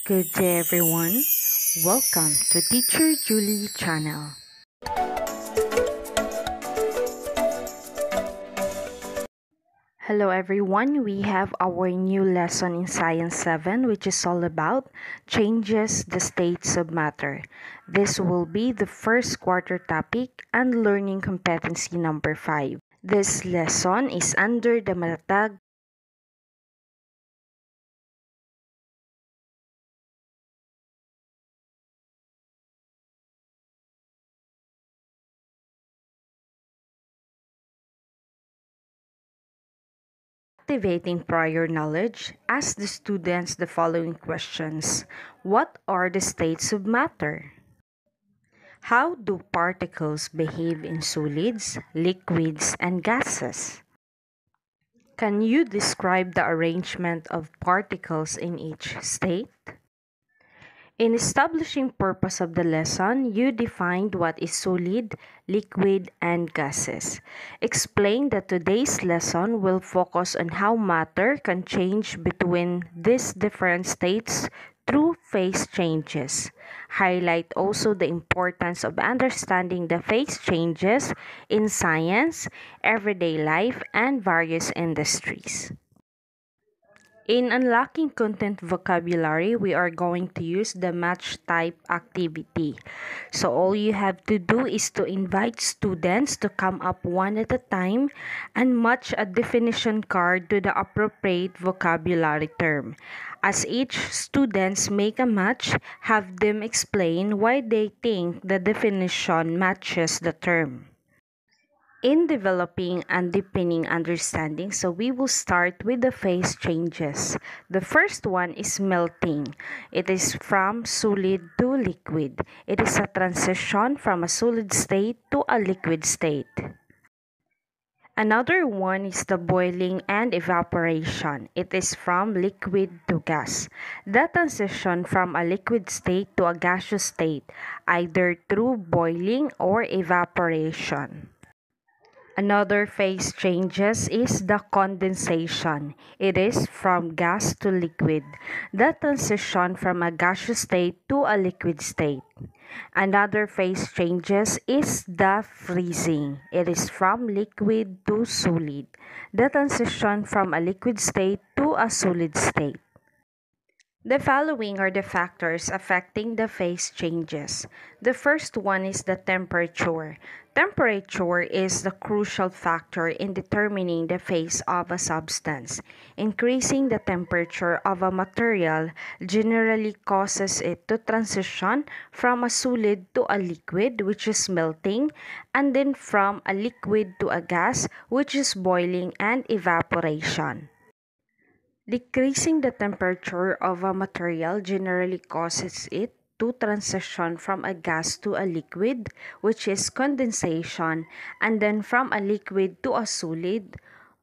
Good day everyone. Welcome to Teacher Julie channel. Hello everyone. We have our new lesson in Science 7 which is all about changes the states of matter. This will be the first quarter topic and learning competency number 5. This lesson is under the Matatag Activating prior knowledge. Ask the students the following questions. What are the states of matter? How do particles behave in solids, liquids, and gases? Can you describe the arrangement of particles in each state? In establishing purpose of the lesson, you defined what is solid, liquid, and gases. Explain that today's lesson will focus on how matter can change between these different states through phase changes. Highlight also the importance of understanding the phase changes in science, everyday life, and various industries. In unlocking content vocabulary, we are going to use the match type activity. So all you have to do is to invite students to come up one at a time and match a definition card to the appropriate vocabulary term. As each students make a match, have them explain why they think the definition matches the term. In developing and deepening understanding, so we will start with the phase changes. The first one is melting. It is from solid to liquid. It is a transition from a solid state to a liquid state. Another one is the boiling and evaporation. It is from liquid to gas. The transition from a liquid state to a gaseous state, either through boiling or evaporation. Another phase changes is the condensation. It is from gas to liquid, the transition from a gaseous state to a liquid state. Another phase changes is the freezing. It is from liquid to solid, the transition from a liquid state to a solid state. The following are the factors affecting the phase changes. The first one is the temperature. Temperature is the crucial factor in determining the phase of a substance. Increasing the temperature of a material generally causes it to transition from a solid to a liquid, which is melting, and then from a liquid to a gas, which is boiling and evaporation. Decreasing the temperature of a material generally causes it to transition from a gas to a liquid, which is condensation, and then from a liquid to a solid,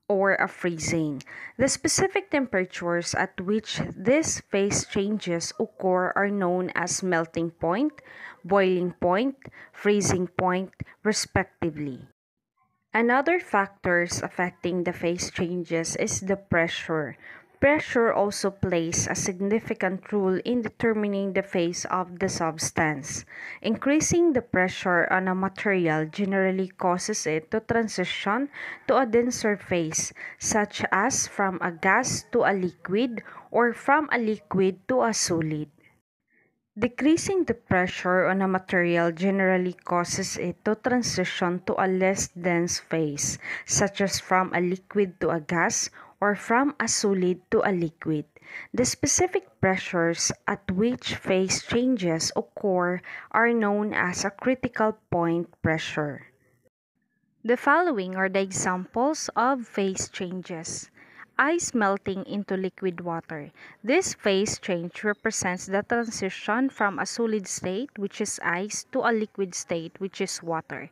or a freezing. The specific temperatures at which these phase changes occur are known as melting point, boiling point, freezing point, respectively. Another factors affecting the phase changes is the pressure. Pressure also plays a significant role in determining the phase of the substance. Increasing the pressure on a material generally causes it to transition to a denser phase, such as from a gas to a liquid or from a liquid to a solid. Decreasing the pressure on a material generally causes it to transition to a less dense phase, such as from a liquid to a gas or from a solid to a liquid. The specific pressures at which phase changes occur are known as a critical point pressure. The following are the examples of phase changes. Ice melting into liquid water. This phase change represents the transition from a solid state, which is ice, to a liquid state, which is water.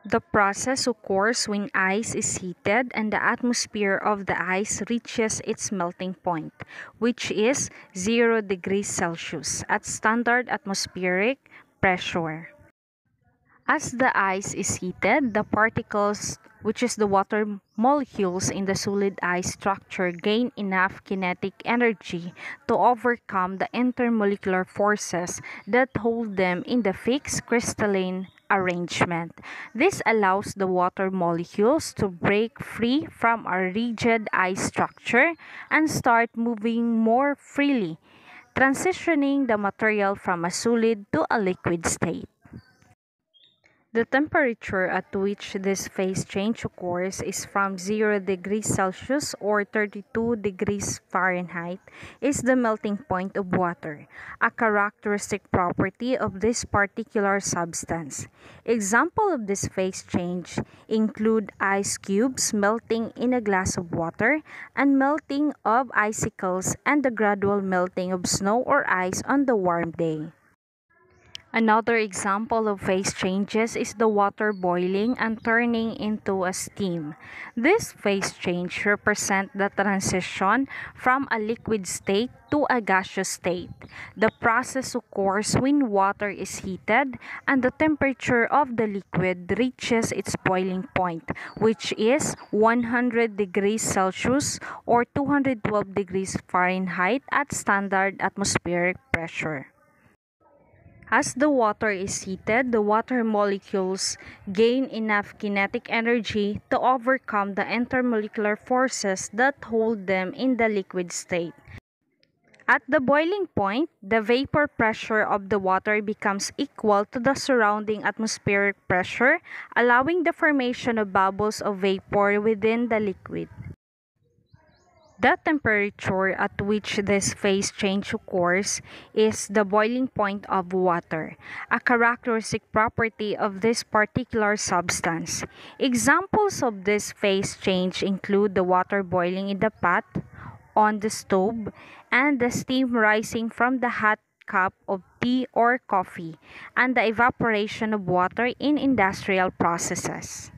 The process occurs when ice is heated and the atmosphere of the ice reaches its melting point, which is 0 degrees Celsius at standard atmospheric pressure. As the ice is heated, the particles which is the water molecules in the solid ice structure, gain enough kinetic energy to overcome the intermolecular forces that hold them in the fixed crystalline arrangement. This allows the water molecules to break free from a rigid ice structure and start moving more freely, transitioning the material from a solid to a liquid state. The temperature at which this phase change occurs is from 0 degrees Celsius or 32 degrees Fahrenheit is the melting point of water, a characteristic property of this particular substance. Example of this phase change include ice cubes melting in a glass of water and melting of icicles and the gradual melting of snow or ice on the warm day. Another example of phase changes is the water boiling and turning into a steam. This phase change represents the transition from a liquid state to a gaseous state. The process occurs when water is heated and the temperature of the liquid reaches its boiling point, which is 100 degrees Celsius or 212 degrees Fahrenheit at standard atmospheric pressure. As the water is heated, the water molecules gain enough kinetic energy to overcome the intermolecular forces that hold them in the liquid state. At the boiling point, the vapor pressure of the water becomes equal to the surrounding atmospheric pressure, allowing the formation of bubbles of vapor within the liquid. The temperature at which this phase change occurs is the boiling point of water, a characteristic property of this particular substance. Examples of this phase change include the water boiling in the pot, on the stove, and the steam rising from the hot cup of tea or coffee, and the evaporation of water in industrial processes.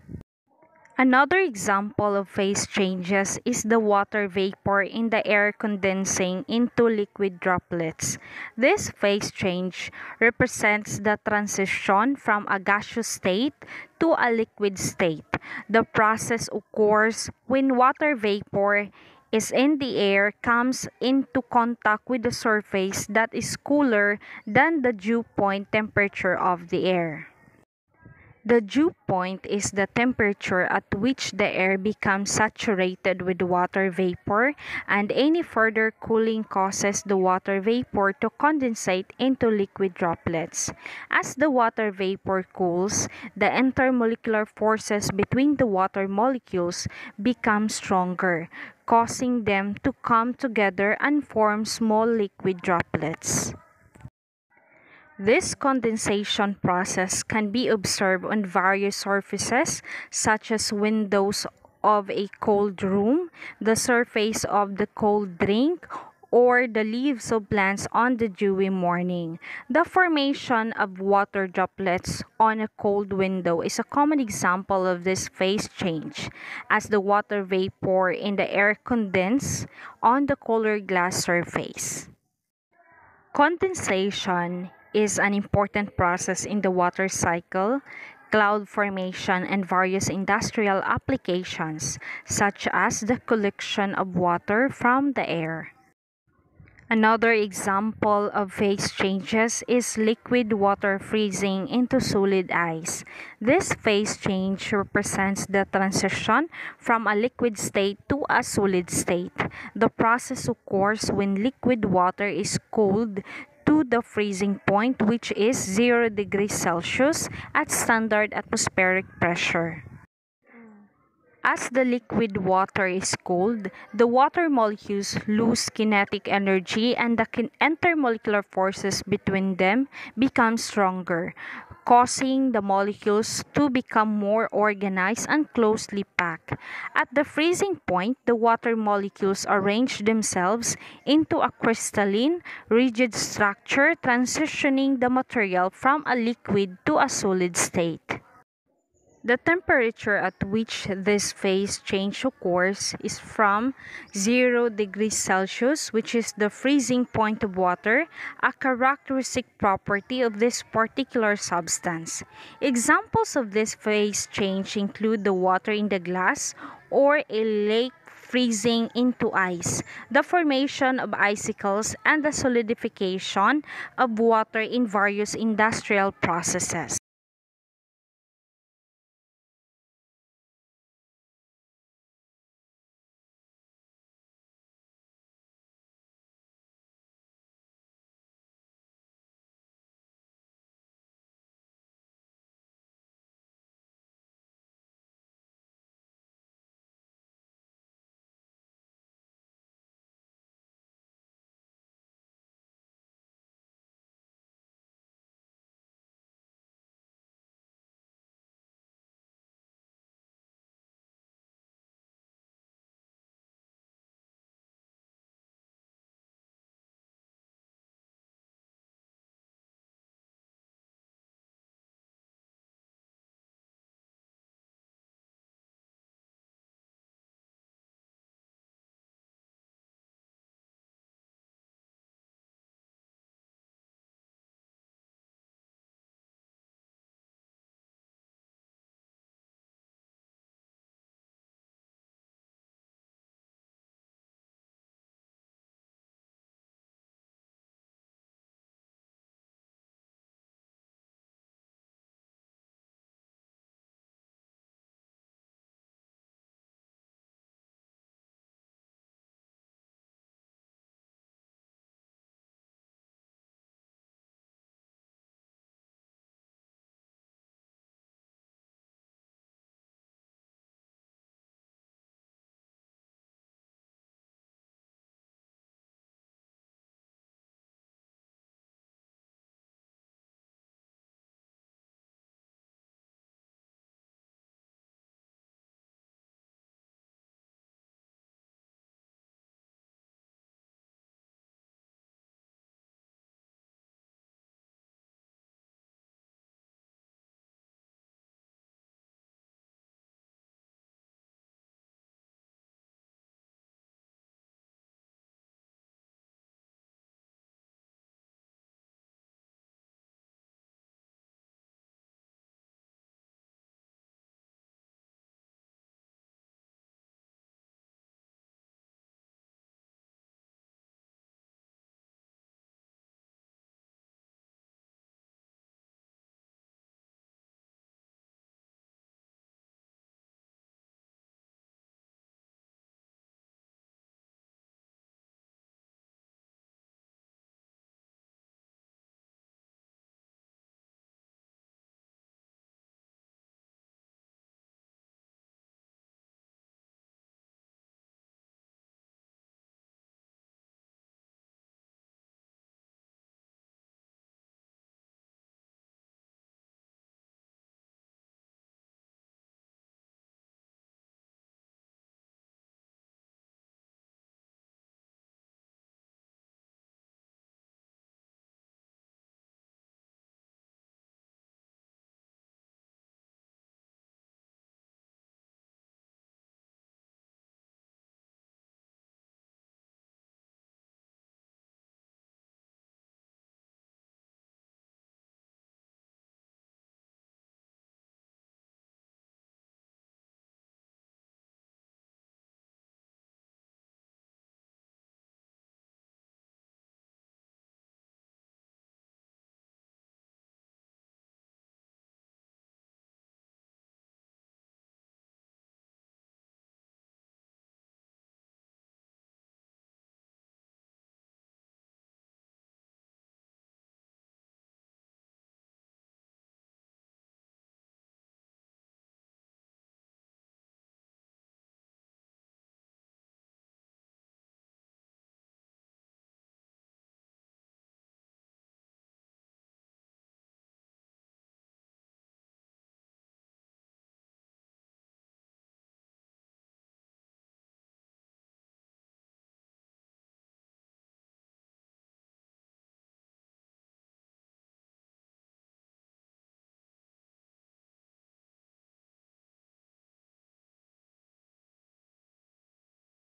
Another example of phase changes is the water vapor in the air condensing into liquid droplets. This phase change represents the transition from a gaseous state to a liquid state. The process occurs when water vapor is in the air comes into contact with the surface that is cooler than the dew point temperature of the air. The dew point is the temperature at which the air becomes saturated with water vapor, and any further cooling causes the water vapor to condensate into liquid droplets. As the water vapor cools, the intermolecular forces between the water molecules become stronger, causing them to come together and form small liquid droplets. This condensation process can be observed on various surfaces such as windows of a cold room, the surface of the cold drink, or the leaves of plants on the dewy morning. The formation of water droplets on a cold window is a common example of this phase change, as the water vapor in the air condenses on the colored glass surface. Condensation is an important process in the water cycle, cloud formation, and various industrial applications, such as the collection of water from the air. Another example of phase changes is liquid water freezing into solid ice. This phase change represents the transition from a liquid state to a solid state. The process occurs when liquid water is cooled to the freezing point, which is 0 degrees Celsius at standard atmospheric pressure. As the liquid water is cooled, the water molecules lose kinetic energy and the intermolecular forces between them become stronger, causing the molecules to become more organized and closely packed. At the freezing point, the water molecules arrange themselves into a crystalline, rigid structure, transitioning the material from a liquid to a solid state. The temperature at which this phase change occurs is from 0 degrees Celsius, which is the freezing point of water, a characteristic property of this particular substance. Examples of this phase change include the water in the glass or a lake freezing into ice, the formation of icicles, and the solidification of water in various industrial processes.